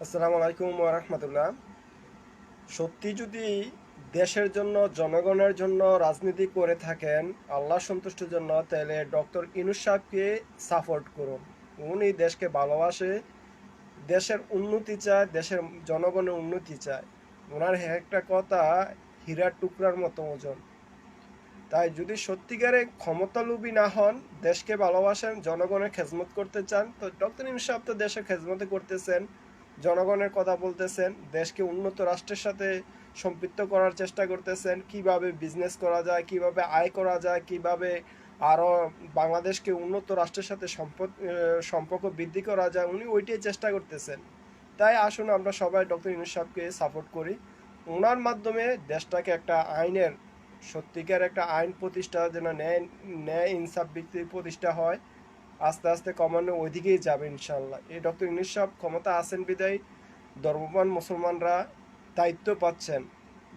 আসসালামু আলাইকুম ওয়া রাহমাতুল্লাহ। সত্যি যদি দেশের জন্য জনগণের জন্য রাজনীতি করে থাকেন আল্লাহ সন্তুষ্টির জন্য, তাহলে ডক্টর ইউনূস সাহেবকে সাপোর্ট করুন। উনি দেশকে ভালোবাসে, দেশের উন্নতি চায়, দেশের জনগণের উন্নতি চায়। ওনার একটা কথা হীরার টুকরার মতো ওজন। তাই যদি সত্যিকারে ক্ষমতালোভী না হন, দেশকে ভালোবাসেন, জনগণের খেদমত করতে চান, তো ডক্টর ইউনূস সাহেব তো দেশের খেদমতে করতেছেন, জনগণের কথা বলতেছেন, দেশকে উন্নত রাষ্ট্রের সাথে সম্পৃক্ত করার চেষ্টা করতেছেন, কিভাবে বিজনেস করা যায়, কিভাবে আয় করা যায়, কিভাবে আরও বাংলাদেশকে উন্নত রাষ্ট্রের সাথে সম্পর্ক বৃদ্ধি করা যায়, উনি ওইটাই চেষ্টা করতেছেন। তাই আসুন আমরা সবাই ডক্টর ইউনূস সাহেবকে সাপোর্ট করি। ওনার মাধ্যমে দেশটাকে একটা আইনের, সত্যিকার একটা আইন প্রতিষ্ঠা যেন ন্যায় ন্যায় ইনসাফ ভিত্তিক প্রতিষ্ঠা হয়, আস্তে আস্তে ক্রমান্বয়ে ওইদিকেই যাবে ইনশাল্লাহ। এই ডক্টর ইউনূস সাহেব ক্ষমতা আছেন বিদায় ধর্মপ্রাণ মুসলমানরা দায়িত্ব পাচ্ছেন,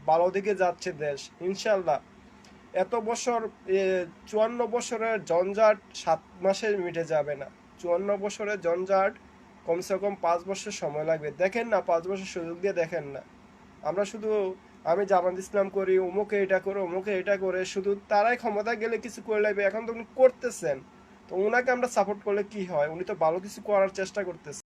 ভালো দিকে যাচ্ছে দেশ ইনশাল্লাহ। এত বছর 54 বছরের জঞ্জাট 7 মাসে মিটে যাবে না। 54 বছরের জঞ্জাট কমসে কম 5 বছর সময় লাগবে। দেখেন না, 5 বছর সুযোগ দিয়ে দেখেন না। আমরা শুধু আমি জামাত ইসলাম করি, অমুকে এটা করে, অমুকে এটা করে, শুধু তারাই ক্ষমতা গেলে কিছু করে লাগবে। এখন তো উনি করতেছেন, তো ওনাকে আমরা সাপোর্ট করলে কি হয়? উনি তো ভালো কিছু করার চেষ্টা করতেছেন।